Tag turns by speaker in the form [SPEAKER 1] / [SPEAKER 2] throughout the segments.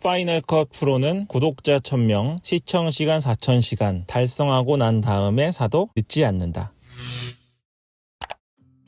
[SPEAKER 1] 파이널 컷 프로는 구독자 1000명, 시청시간 4000시간 달성하고 난 다음에 사도 늦지 않는다.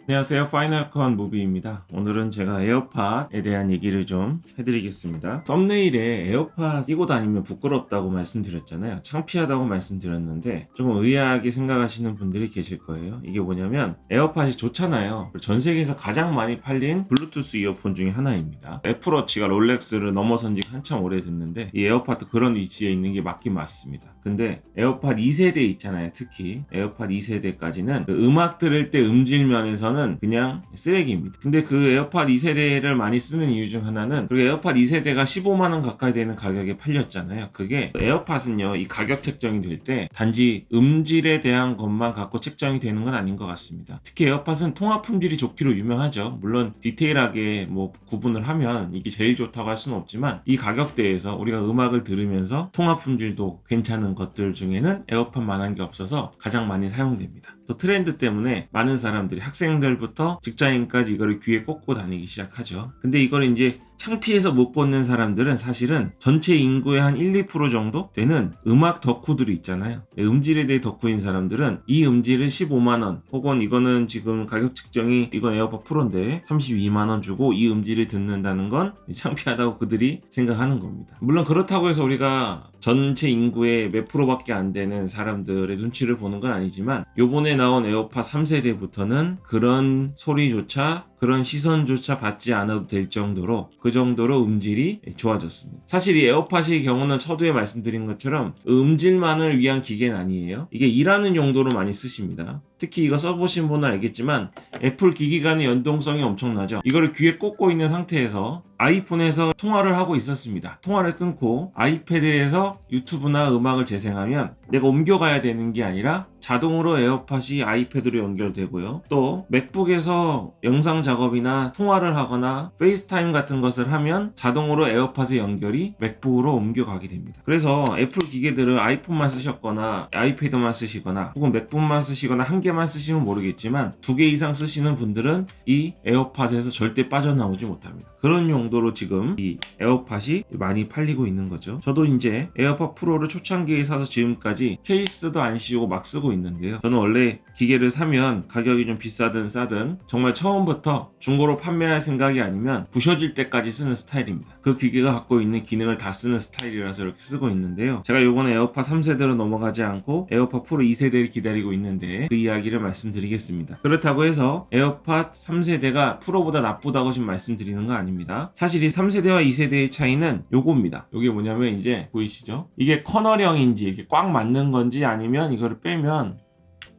[SPEAKER 1] 안녕하세요. 파이널 컷 무비입니다. 오늘은 제가 에어팟에 대한 얘기를 좀 해드리겠습니다. 썸네일에 에어팟 끼고 다니면 부끄럽다고 말씀드렸잖아요. 창피하다고 말씀드렸는데 좀 의아하게 생각하시는 분들이 계실 거예요. 이게 뭐냐면 에어팟이 좋잖아요. 전 세계에서 가장 많이 팔린 블루투스 이어폰 중에 하나입니다. 애플워치가 롤렉스를 넘어선 지 한참 오래됐는데 이 에어팟도 그런 위치에 있는 게 맞긴 맞습니다. 근데 에어팟 2세대 있잖아요. 특히 에어팟 2세대까지는 그 음악 들을 때 음질 면에서는 그냥 쓰레기입니다. 근데 그 에어팟 2세대를 많이 쓰는 이유 중 하나는 그리고 에어팟 2세대가 15만원 가까이 되는 가격에 팔렸잖아요. 그게 에어팟은요, 이 가격 책정이 될 때 단지 음질에 대한 것만 갖고 책정이 되는 건 아닌 것 같습니다. 특히 에어팟은 통합 품질이 좋기로 유명하죠. 물론 디테일하게 뭐 구분을 하면 이게 제일 좋다고 할 수는 없지만 이 가격대에서 우리가 음악을 들으면서 통합 품질도 괜찮은 것들 중에는 에어팟만한 게 없어서 가장 많이 사용됩니다. 또 트렌드 때문에 많은 사람들이 학생들부터 직장인까지 이거를 귀에 꽂고 다니기 시작하죠. 근데 이걸 이제 창피해서 못 꽂는 사람들은 사실은 전체 인구의 한 1, 2% 정도 되는 음악 덕후들이 있잖아요. 음질에 대해 덕후인 사람들은 이 음질은 15만원 혹은 이거는 지금 가격 측정이 이건 에어팟 프로인데 32만원 주고 이 음질을 듣는다는 건 창피하다고 그들이 생각하는 겁니다. 물론 그렇다고 해서 우리가 전체 인구의 몇 프로밖에 안 되는 사람들의 눈치를 보는 건 아니지만 요번에 나온 에어팟 3세대부터는 그런 소리조차 그런 시선조차 받지 않아도 될 정도로 그 정도로 음질이 좋아졌습니다. 사실 이 에어팟의 경우는 서두에 말씀드린 것처럼 음질만을 위한 기계는 아니에요. 이게 일하는 용도로 많이 쓰십니다. 특히 이거 써보신 분은 알겠지만 애플 기기 간의 연동성이 엄청나죠. 이거를 귀에 꽂고 있는 상태에서 아이폰에서 통화를 하고 있었습니다. 통화를 끊고 아이패드에서 유튜브나 음악을 재생하면 내가 옮겨가야 되는 게 아니라 자동으로 에어팟이 아이패드로 연결되고요. 또 맥북에서 영상 작업이나 통화를 하거나 페이스타임 같은 것을 하면 자동으로 에어팟의 연결이 맥북으로 옮겨가게 됩니다. 그래서 애플 기계들을 아이폰만 쓰셨거나 아이패드만 쓰시거나 혹은 맥북만 쓰시거나 한 개만 쓰시면 모르겠지만 2개 이상 쓰시는 분들은 이 에어팟에서 절대 빠져나오지 못합니다. 그런 용도로 지금 이 에어팟이 많이 팔리고 있는 거죠. 저도 이제 에어팟 프로를 초창기에 사서 지금까지 케이스도 안 씌우고 막 쓰고 있는데요. 저는 원래 기계를 사면 가격이 좀 비싸든 싸든 정말 처음부터 중고로 판매할 생각이 아니면 부셔질 때까지 쓰는 스타일입니다. 그 기계가 갖고 있는 기능을 다 쓰는 스타일이라서 이렇게 쓰고 있는데요. 제가 요번에 에어팟 3세대로 넘어가지 않고 에어팟 프로 2세대를 기다리고 있는데 그 이야기를 말씀드리겠습니다. 그렇다고 해서 에어팟 3세대가 프로보다 나쁘다고 지금 말씀드리는 거 아닙니다. 사실 이 3세대와 2세대의 차이는 요겁니다. 요게 뭐냐면 이제 보이시죠? 이게 커널형인지 이렇게 꽉 맞는 건지 아니면 이거를 빼면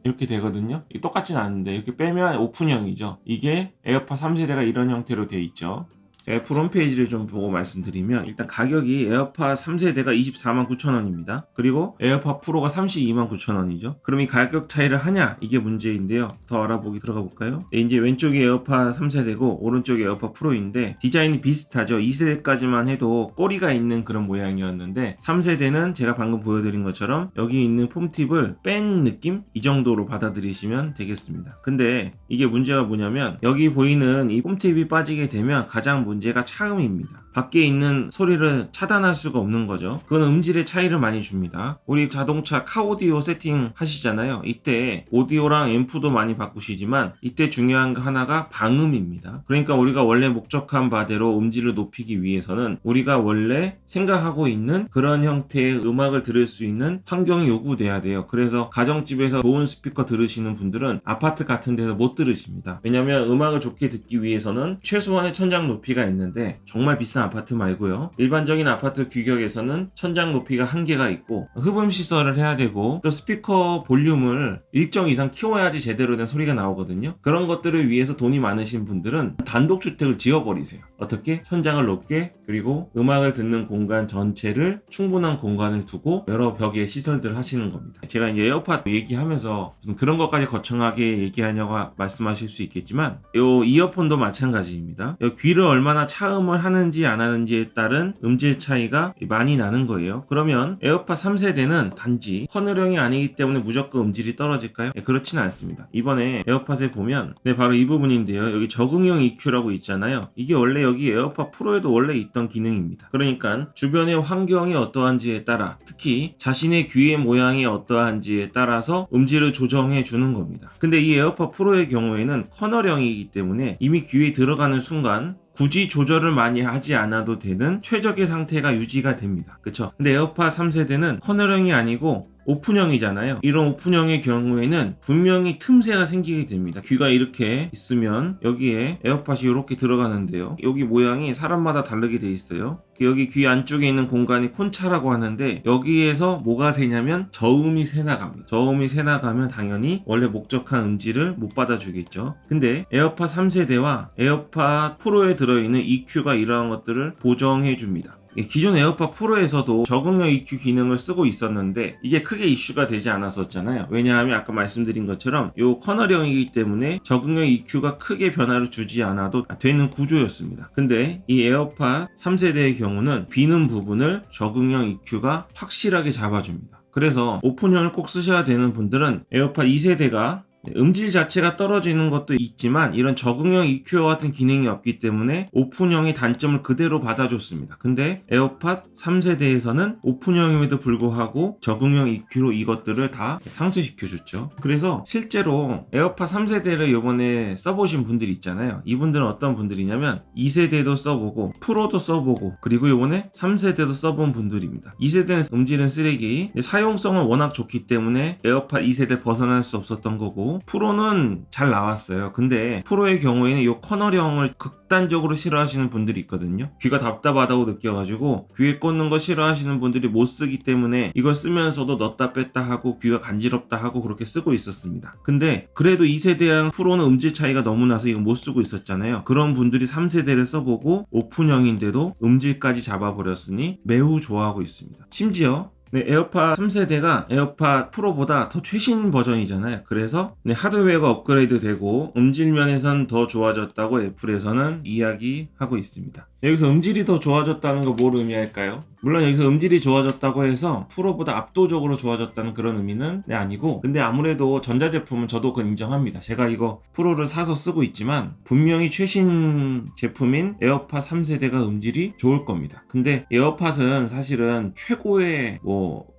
[SPEAKER 1] 이렇게 되거든요. 이게 똑같진 않은데 이렇게 빼면 오픈형이죠. 이게 에어팟 3세대가 이런 형태로 되어 있죠. 애플 홈페이지를 좀 보고 말씀드리면 일단 가격이 에어팟 3세대가 249,000원입니다. 그리고 에어팟 프로가 329,000원이죠. 그럼 이 가격 차이를 하냐? 이게 문제인데요. 더 알아보기 들어가 볼까요? 이제 왼쪽이 에어팟 3세대고 오른쪽이 에어팟 프로인데 디자인이 비슷하죠. 2세대까지만 해도 꼬리가 있는 그런 모양이었는데 3세대는 제가 방금 보여드린 것처럼 여기 있는 폼팁을 뺀 느낌? 이 정도로 받아들이시면 되겠습니다. 근데 이게 문제가 뭐냐면 여기 보이는 이 폼팁이 빠지게 되면 가장 문제가 차음입니다. 밖에 있는 소리를 차단할 수가 없는 거죠. 그건 음질의 차이를 많이 줍니다. 우리 자동차 카오디오 세팅 하시잖아요. 이때 오디오랑 앰프도 많이 바꾸시지만 이때 중요한 거 하나가 방음입니다. 그러니까 우리가 원래 목적한 바대로 음질을 높이기 위해서는 우리가 원래 생각하고 있는 그런 형태의 음악을 들을 수 있는 환경이 요구돼야 돼요. 그래서 가정집에서 좋은 스피커 들으시는 분들은 아파트 같은 데서 못 들으십니다. 왜냐면 음악을 좋게 듣기 위해서는 최소한의 천장 높이가 있는데 정말 비싼 아파트 말고요. 일반적인 아파트 규격에서는 천장 높이가 한계가 있고 흡음 시설을 해야 되고 또 스피커 볼륨을 일정 이상 키워야지 제대로 된 소리가 나오거든요. 그런 것들을 위해서 돈이 많으신 분들은 단독주택을 지어버리세요. 어떻게? 천장을 높게 그리고 음악을 듣는 공간 전체를 충분한 공간을 두고 여러 벽의 시설들을 하시는 겁니다. 제가 이제 에어팟 얘기하면서 무슨 그런 것까지 거창하게 얘기하냐고 말씀하실 수 있겠지만 이 이어폰도 마찬가지입니다. 귀를 얼마나 차음을 하는지 안 하는지에 따른 음질 차이가 많이 나는 거예요. 그러면 에어팟 3세대는 단지 커널형이 아니기 때문에 무조건 음질이 떨어질까요? 그렇지는 않습니다. 이번에 에어팟에 보면 바로 이 부분인데요. 여기 적응형 EQ라고 있잖아요. 이게 원래 여기 여기 에어팟 프로에도 원래 있던 기능입니다. 그러니까 주변의 환경이 어떠한지에 따라, 특히 자신의 귀의 모양이 어떠한지에 따라서 음질을 조정해 주는 겁니다. 근데 이 에어팟 프로의 경우에는 커널형이기 때문에 이미 귀에 들어가는 순간 굳이 조절을 많이 하지 않아도 되는 최적의 상태가 유지가 됩니다. 그쵸? 근데 에어팟 3세대는 커널형이 아니고 오픈형이잖아요. 이런 오픈형의 경우에는 분명히 틈새가 생기게 됩니다. 귀가 이렇게 있으면 여기에 에어팟이 이렇게 들어가는데요. 여기 모양이 사람마다 다르게 돼 있어요. 여기 귀 안쪽에 있는 공간이 콘차라고 하는데 여기에서 뭐가 새냐면 저음이 새나갑니다. 저음이 새나가면 당연히 원래 목적한 음질을 못 받아주겠죠. 근데 에어팟 3세대와 에어팟 프로에 들어있는 EQ가 이러한 것들을 보정해줍니다. 기존 에어팟 프로에서도 적응형 EQ 기능을 쓰고 있었는데 이게 크게 이슈가 되지 않았었잖아요. 왜냐하면 아까 말씀드린 것처럼 이 커널형이기 때문에 적응형 EQ가 크게 변화를 주지 않아도 되는 구조였습니다. 근데 이 에어팟 3세대의 경우는 비는 부분을 적응형 EQ가 확실하게 잡아줍니다. 그래서 오픈형을 꼭 쓰셔야 되는 분들은 에어팟 2세대가 음질 자체가 떨어지는 것도 있지만 이런 적응형 EQ와 같은 기능이 없기 때문에 오픈형의 단점을 그대로 받아줬습니다. 근데 에어팟 3세대에서는 오픈형임에도 불구하고 적응형 EQ로 이것들을 다 상쇄시켜줬죠. 그래서 실제로 에어팟 3세대를 이번에 써보신 분들이 있잖아요. 이분들은 어떤 분들이냐면 2세대도 써보고 프로도 써보고 그리고 이번에 3세대도 써본 분들입니다. 2세대는 음질은 쓰레기, 사용성은 워낙 좋기 때문에 에어팟 2세대 벗어날 수 없었던 거고 프로는 잘 나왔어요. 근데 프로의 경우에는 이 커널형을 극단적으로 싫어하시는 분들이 있거든요. 귀가 답답하다고 느껴가지고 귀에 꽂는 거 싫어하시는 분들이 못 쓰기 때문에 이걸 쓰면서도 넣었다 뺐다 하고 귀가 간지럽다 하고 그렇게 쓰고 있었습니다. 근데 그래도 2세대랑 프로는 음질 차이가 너무 나서 이거 못 쓰고 있었잖아요. 그런 분들이 3세대를 써보고 오픈형인데도 음질까지 잡아버렸으니 매우 좋아하고 있습니다. 심지어 에어팟 3세대가 에어팟 프로보다 더 최신 버전이잖아요. 그래서 하드웨어가 업그레이드 되고 음질 면에선 더 좋아졌다고 애플에서는 이야기하고 있습니다. 여기서 음질이 더 좋아졌다는 거 뭘 의미할까요? 물론 여기서 음질이 좋아졌다고 해서 프로보다 압도적으로 좋아졌다는 그런 의미는 아니고, 근데 아무래도 전자제품은 저도 그건 인정합니다. 제가 이거 프로를 사서 쓰고 있지만 분명히 최신 제품인 에어팟 3세대가 음질이 좋을 겁니다. 근데 에어팟은 사실은 최고의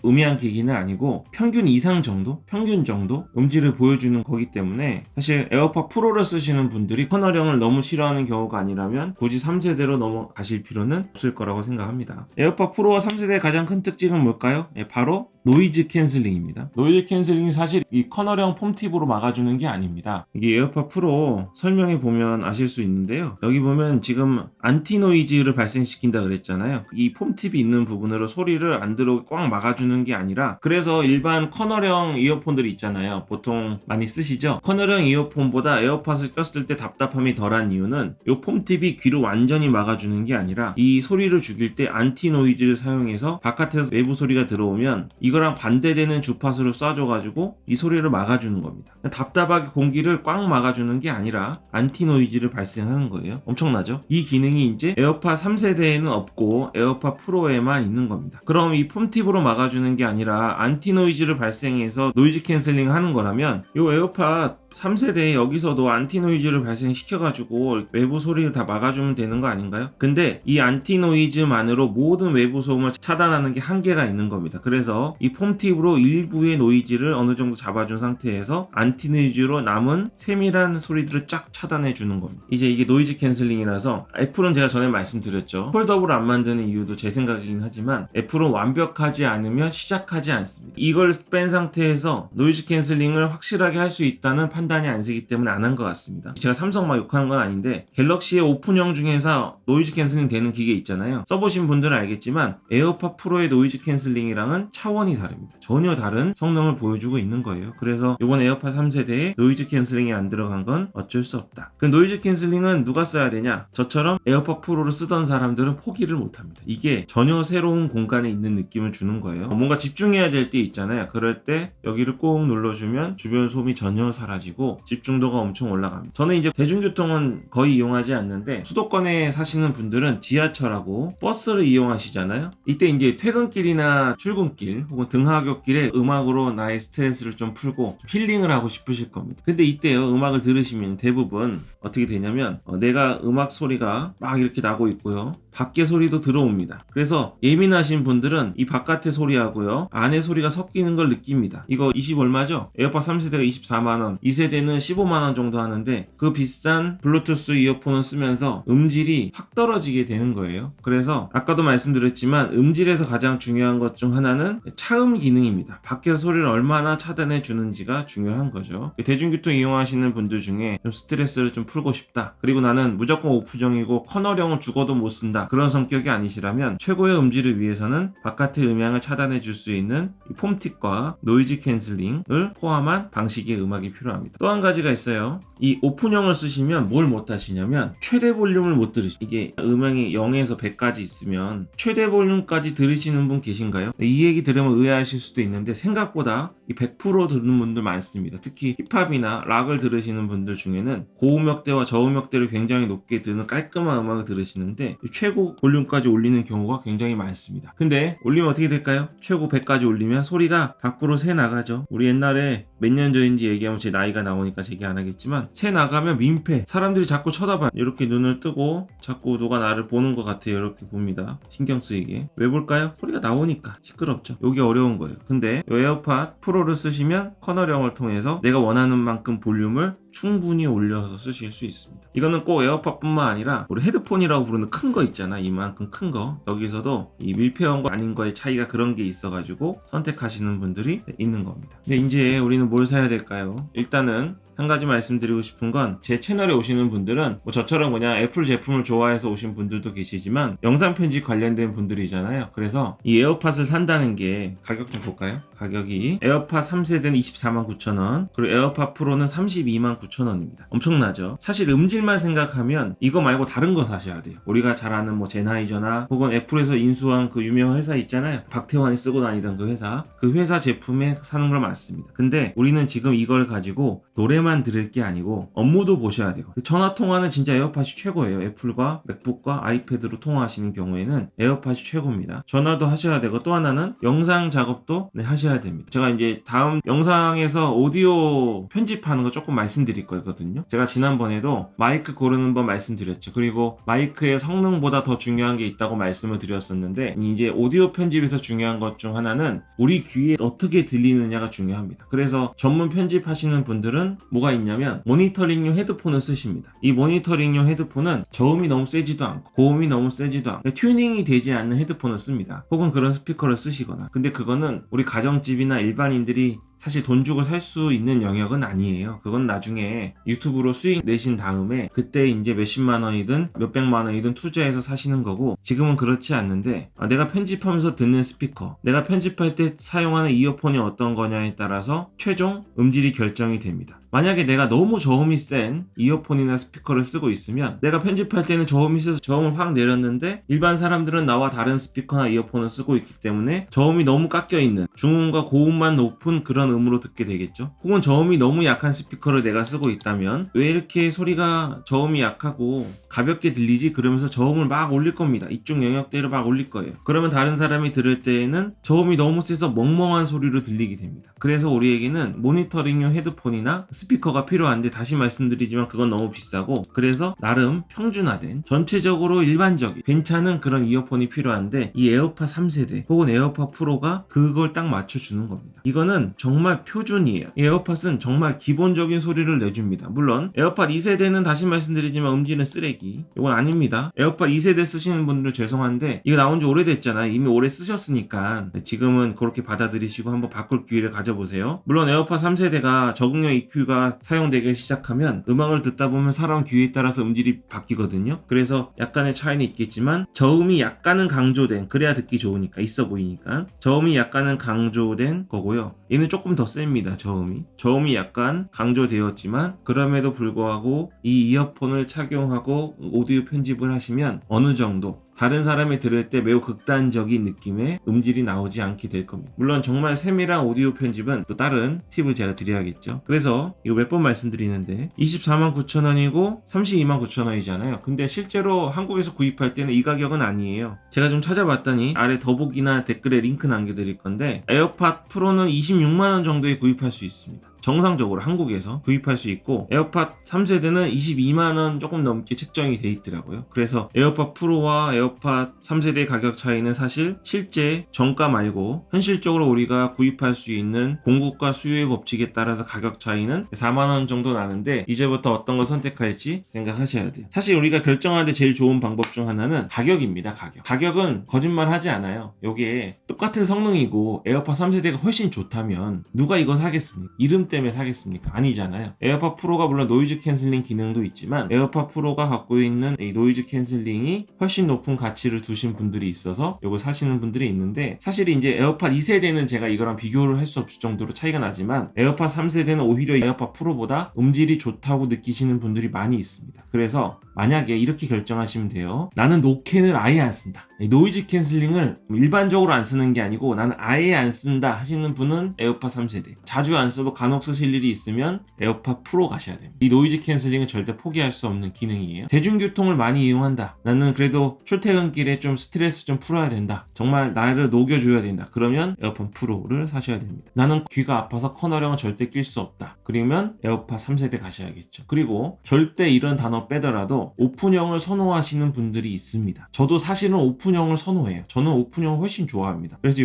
[SPEAKER 1] 음향 기기는 아니고 평균 이상 정도? 평균 정도? 음질을 보여주는 거기 때문에 사실 에어팟 프로를 쓰시는 분들이 커널형을 너무 싫어하는 경우가 아니라면 굳이 3세대로 넘어가실 필요는 없을 거라고 생각합니다. 에어팟 프로와 3세대의 가장 큰 특징은 뭘까요? 바로 노이즈 캔슬링입니다. 노이즈 캔슬링이 사실 이 커널형 폼팁으로 막아주는 게 아닙니다. 이게 에어팟 프로 설명해 보면 아실 수 있는데요. 여기 보면 지금 안티 노이즈를 발생시킨다 그랬잖아요. 이 폼팁이 있는 부분으로 소리를 안 들어오게 꽉 막아주는 게 아니라, 그래서 일반 커널형 이어폰들이 있잖아요. 보통 많이 쓰시죠? 커널형 이어폰보다 에어팟을 꼈을 때 답답함이 덜한 이유는 이 폼팁이 귀를 완전히 막아주는 게 아니라 이 소리를 죽일 때 안티 노이즈를 사용해서 바깥에서 외부 소리가 들어오면 이거랑 반대되는 주파수를 쏴줘가지고 이 소리를 막아주는 겁니다. 답답하게 공기를 꽉 막아주는 게 아니라 안티 노이즈를 발생하는 거예요. 엄청나죠? 이 기능이 이제 에어팟 3세대에는 없고 에어팟 프로에만 있는 겁니다. 그럼 이 폼팁으로 막아주는 게 아니라 안티 노이즈를 발생해서 노이즈 캔슬링 하는 거라면 이 에어팟 3세대에 여기서도 안티노이즈를 발생시켜가지고 외부 소리를 다 막아주면 되는 거 아닌가요? 근데 이 안티노이즈만으로 모든 외부 소음을 차단하는 게 한계가 있는 겁니다. 그래서 이 폼팁으로 일부의 노이즈를 어느 정도 잡아준 상태에서 안티노이즈로 남은 세밀한 소리들을 쫙 차단해 주는 겁니다. 이제 이게 노이즈 캔슬링이라서 애플은 제가 전에 말씀드렸죠. 폴더블을 안 만드는 이유도 제 생각이긴 하지만 애플은 완벽하지 않으면 시작하지 않습니다. 이걸 뺀 상태에서 노이즈 캔슬링을 확실하게 할 수 있다는 판단이 안 세기 때문에 안 한 것 같습니다. 제가 삼성 막 욕하는 건 아닌데 갤럭시의 오픈형 중에서 노이즈 캔슬링 되는 기계 있잖아요. 써보신 분들은 알겠지만 에어팟 프로의 노이즈 캔슬링이랑은 차원이 다릅니다. 전혀 다른 성능을 보여주고 있는 거예요. 그래서 이번 에어팟 3세대에 노이즈 캔슬링이 안 들어간 건 어쩔 수 없다. 그 노이즈 캔슬링은 누가 써야 되냐? 저처럼 에어팟 프로를 쓰던 사람들은 포기를 못합니다. 이게 전혀 새로운 공간에 있는 느낌을 주는 거예요. 뭔가 집중해야 될 때 있잖아요. 그럴 때 여기를 꼭 눌러주면 주변 소음이 전혀 사라지고 느껴지고 집중도가 엄청 올라갑니다. 저는 이제 대중교통은 거의 이용하지 않는데 수도권에 사시는 분들은 지하철하고 버스를 이용하시잖아요. 이때 이제 퇴근길이나 출근길 혹은 등하굣길에 음악으로 나의 스트레스를 좀 풀고 힐링을 하고 싶으실 겁니다. 근데 이때요, 음악을 들으시면 대부분 어떻게 되냐면 내가 음악 소리가 막 이렇게 나고 있고요, 밖에 소리도 들어옵니다. 그래서 예민하신 분들은 이 바깥의 소리하고요 안의 소리가 섞이는 걸 느낍니다. 이거 20 얼마죠? 에어팟 3세대가 24만원, 2세대는 15만원 정도 하는데 그 비싼 블루투스 이어폰을 쓰면서 음질이 확 떨어지게 되는 거예요. 그래서 아까도 말씀드렸지만 음질에서 가장 중요한 것 중 하나는 차음 기능입니다. 밖에서 소리를 얼마나 차단해 주는지가 중요한 거죠. 대중교통 이용하시는 분들 중에 좀 스트레스를 좀 풀고 싶다, 그리고 나는 무조건 오프정이고 커널형은 죽어도 못 쓴다, 그런 성격이 아니시라면 최고의 음질을 위해서는 바깥의 음향을 차단해 줄 수 있는 폼틱과 노이즈 캔슬링을 포함한 방식의 음악이 필요합니다. 또 한 가지가 있어요. 이 오픈형을 쓰시면 뭘 못 하시냐면 최대 볼륨을 못 들으시. 이게 음향이 0에서 100까지 있으면 최대 볼륨까지 들으시는 분 계신가요? 이 얘기 들으면 의아하실 수도 있는데 생각보다 이 100% 듣는 분들 많습니다. 특히 힙합이나 락을 들으시는 분들 중에는 고음역대와 저음역대를 굉장히 높게 드는 깔끔한 음악을 들으시는데 최고 볼륨까지 올리는 경우가 굉장히 많습니다. 근데 올리면 어떻게 될까요? 최고 100까지 올리면 소리가 밖으로 새 나가죠. 우리 옛날에 몇 년 전인지 얘기하면 제 나이가 나오니까 얘기 안 하겠지만, 새 나가면 민폐, 사람들이 자꾸 쳐다봐요. 이렇게 눈을 뜨고 자꾸 누가 나를 보는 것 같아요. 이렇게 봅니다. 신경 쓰이게. 왜 볼까요? 소리가 나오니까 시끄럽죠. 이게 어려운 거예요. 근데 이 에어팟 프로를 쓰시면 커널형을 통해서 내가 원하는 만큼 볼륨을 충분히 올려서 쓰실 수 있습니다. 이거는 꼭 에어팟뿐만 아니라 우리 헤드폰이라고 부르는 큰 거 있잖아, 이만큼 큰 거. 여기서도 이 밀폐형과 아닌 거의 차이가 그런 게 있어가지고 선택하시는 분들이 있는 겁니다. 근데 이제 우리는 뭘 사야 될까요? 일단은 한 가지 말씀드리고 싶은 건, 제 채널에 오시는 분들은 뭐 저처럼 그냥 애플 제품을 좋아해서 오신 분들도 계시지만 영상 편집 관련된 분들이잖아요. 그래서 이 에어팟을 산다는 게, 가격 좀 볼까요? 가격이 에어팟 3세대는 249,000원, 그리고 에어팟 프로는 329,000원입니다. 엄청나죠? 사실 음질만 생각하면 이거 말고 다른 거 사셔야 돼요. 우리가 잘 아는 뭐 제나이저나 혹은 애플에서 인수한 그 유명한 회사 있잖아요. 박태환이 쓰고 다니던 그 회사 제품에 사는 걸 맞습니다. 근데 우리는 지금 이걸 가지고 노래만 들을 게 아니고 업무도 보셔야 돼요. 전화 통화는 진짜 에어팟이 최고예요. 애플과 맥북과 아이패드로 통화하시는 경우에는 에어팟이 최고입니다. 전화도 하셔야 되고, 또 하나는 영상 작업도 하셔야 됩니다. 제가 이제 다음 영상에서 오디오 편집하는 거 조금 말씀드릴 거거든요. 제가 지난번에도 마이크 고르는 법 말씀드렸죠. 그리고 마이크의 성능보다 더 중요한 게 있다고 말씀을 드렸었는데, 이제 오디오 편집에서 중요한 것 중 하나는 우리 귀에 어떻게 들리느냐가 중요합니다. 그래서 전문 편집하시는 분들은 뭐가 있냐면 모니터링용 헤드폰을 쓰십니다. 이 모니터링용 헤드폰은 저음이 너무 세지도 않고 고음이 너무 세지도 않고 튜닝이 되지 않는 헤드폰을 씁니다. 혹은 그런 스피커를 쓰시거나. 근데 그거는 우리 가정집이나 일반인들이 사실 돈 주고 살 수 있는 영역은 아니에요. 그건 나중에 유튜브로 수익 내신 다음에 그때 이제 몇십만 원이든 몇백만 원이든 투자해서 사시는 거고, 지금은 그렇지 않는데 내가 편집하면서 듣는 스피커, 내가 편집할 때 사용하는 이어폰이 어떤 거냐에 따라서 최종 음질이 결정이 됩니다. 만약에 내가 너무 저음이 센 이어폰이나 스피커를 쓰고 있으면 내가 편집할 때는 저음이 세서 저음을 확 내렸는데 일반 사람들은 나와 다른 스피커나 이어폰을 쓰고 있기 때문에 저음이 너무 깎여있는 중음과 고음만 높은 그런 음으로 듣게 되겠죠. 혹은 저음이 너무 약한 스피커를 내가 쓰고 있다면 왜 이렇게 소리가 저음이 약하고 가볍게 들리지? 그러면서 저음을 막 올릴 겁니다. 이쪽 영역대를 막 올릴 거예요. 그러면 다른 사람이 들을 때에는 저음이 너무 세서 멍멍한 소리로 들리게 됩니다. 그래서 우리에게는 모니터링용 헤드폰이나 스피커가 필요한데, 다시 말씀드리지만 그건 너무 비싸고, 그래서 나름 평준화된 전체적으로 일반적인 괜찮은 그런 이어폰이 필요한데, 이 에어팟 3세대 혹은 에어팟 프로가 그걸 딱 맞춰주는 겁니다. 이거는 정말 표준이에요. 이 에어팟은 정말 기본적인 소리를 내줍니다. 물론 에어팟 2세대는 다시 말씀드리지만 음질은 쓰레기, 이건 아닙니다. 에어팟 2세대 쓰시는 분들 죄송한데 이거 나온 지 오래됐잖아요. 이미 오래 쓰셨으니까 지금은 그렇게 받아들이시고 한번 바꿀 기회를 가져보세요. 물론 에어팟 3세대가 적응형 EQ가 사용되기 시작하면 음악을 듣다 보면 사람 귀에 따라서 음질이 바뀌거든요. 그래서 약간의 차이는 있겠지만 저음이 약간은 강조된, 그래야 듣기 좋으니까, 있어 보이니까 저음이 약간은 강조된 거고요. 얘는 조금 더 셉니다. 저음이 약간 강조되었지만 그럼에도 불구하고 이 이어폰을 착용하고 오디오 편집을 하시면 어느 정도 다른 사람이 들을 때 매우 극단적인 느낌의 음질이 나오지 않게 될 겁니다. 물론 정말 세밀한 오디오 편집은 또 다른 팁을 제가 드려야겠죠. 그래서 이거 몇 번 말씀드리는데 249,000원이고 329,000원이잖아요. 근데 실제로 한국에서 구입할 때는 이 가격은 아니에요. 제가 좀 찾아봤더니 아래 더보기나 댓글에 링크 남겨드릴 건데 에어팟 프로는 26만원 정도에 구입할 수 있습니다. 정상적으로 한국에서 구입할 수 있고 에어팟 3세대는 22만원 조금 넘게 책정이 돼 있더라고요. 그래서 에어팟 프로와 에어팟 3세대 가격 차이는 사실 실제 정가 말고 현실적으로 우리가 구입할 수 있는 공급과 수요의 법칙에 따라서 가격 차이는 4만원 정도 나는데 이제부터 어떤 걸 선택할지 생각하셔야 돼요. 사실 우리가 결정하는데 제일 좋은 방법 중 하나는 가격입니다. 가격은 거짓말 하지 않아요. 요게 똑같은 성능이고 에어팟 3세대가 훨씬 좋다면 누가 이거 사겠습니까? 이름 때문에 사겠습니까? 아니잖아요. 에어팟 프로가 물론 노이즈 캔슬링 기능도 있지만 에어팟 프로가 갖고 있는 이 노이즈 캔슬링이 훨씬 높은 가치를 두신 분들이 있어서 이걸 사시는 분들이 있는데 사실 이제 에어팟 2세대는 제가 이거랑 비교를 할 수 없을 정도로 차이가 나지만 에어팟 3세대는 오히려 에어팟 프로보다 음질이 좋다고 느끼시는 분들이 많이 있습니다. 그래서 만약에 이렇게 결정하시면 돼요. 나는 노캔을 아예 안 쓴다. 노이즈 캔슬링을 일반적으로 안 쓰는 게 아니고 나는 아예 안 쓴다 하시는 분은 에어팟 3세대. 자주 안 써도 간혹 쓰실 일이 있으면 에어팟 프로 가셔야 됩니다. 이 노이즈 캔슬링은 절대 포기할 수 없는 기능이에요. 대중교통을 많이 이용한다. 나는 그래도 출퇴근길에 좀 스트레스 좀 풀어야 된다. 정말 나를 녹여줘야 된다. 그러면 에어팟 프로를 사셔야 됩니다. 나는 귀가 아파서 커널형은 절대 낄 수 없다. 그러면 에어팟 3세대 가셔야겠죠. 그리고 절대 이런 단어 빼더라도 오픈형을 선호하시는 분들이 있습니다. 저도 사실은 오픈형을 선호해요. 저는 오픈형을 훨씬 좋아합니다. 그래서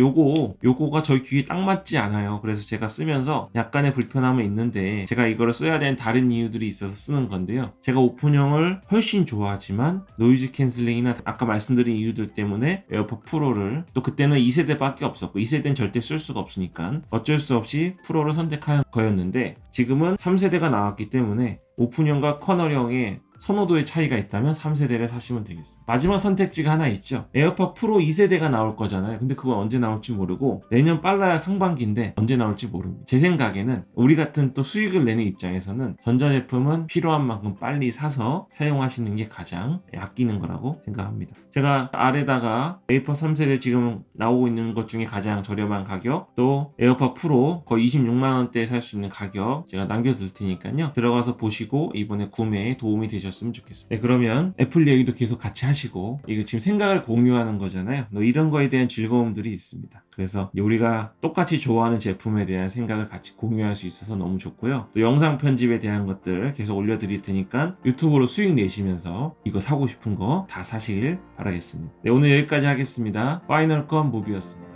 [SPEAKER 1] 요거가 저희 귀에 딱 맞지 않아요. 그래서 제가 쓰면서 약간의 불편함은 있는데 제가 이거를 써야 되는 다른 이유들이 있어서 쓰는 건데요. 제가 오픈형을 훨씬 좋아하지만 노이즈 캔슬링이나 아까 말씀드린 이유들 때문에 에어팟 프로를 또 그때는 2세대밖에 없었고 2세대는 절대 쓸 수가 없으니까 어쩔 수 없이 프로를 선택한 거였는데 지금은 3세대가 나왔기 때문에 오픈형과 커널형의 선호도의 차이가 있다면 3세대를 사시면 되겠습니다. 마지막 선택지가 하나 있죠. 에어팟 프로 2세대가 나올 거잖아요. 근데 그건 언제 나올지 모르고 내년 빨라야 상반기인데 언제 나올지 모릅니다. 제 생각에는 우리 같은 또 수익을 내는 입장에서는 전자제품은 필요한 만큼 빨리 사서 사용하시는 게 가장 아끼는 거라고 생각합니다. 제가 아래다가 에어팟 3세대 지금 나오고 있는 것 중에 가장 저렴한 가격 또 에어팟 프로 거의 26만원대에 살 수 있는 가격 제가 남겨둘 테니까요. 들어가서 보시고 이번에 구매에 도움이 되셨으면 좋겠습니다. 네, 그러면 애플 얘기도 계속 같이 하시고 이거 지금 생각을 공유하는 거잖아요. 이런 거에 대한 즐거움들이 있습니다. 그래서 우리가 똑같이 좋아하는 제품에 대한 생각을 같이 공유할 수 있어서 너무 좋고요. 또 영상 편집에 대한 것들 계속 올려드릴 테니까 유튜브로 수익 내시면서 이거 사고 싶은 거 다 사시길 바라겠습니다. 네, 오늘 여기까지 하겠습니다. 파이널 건 무비였습니다.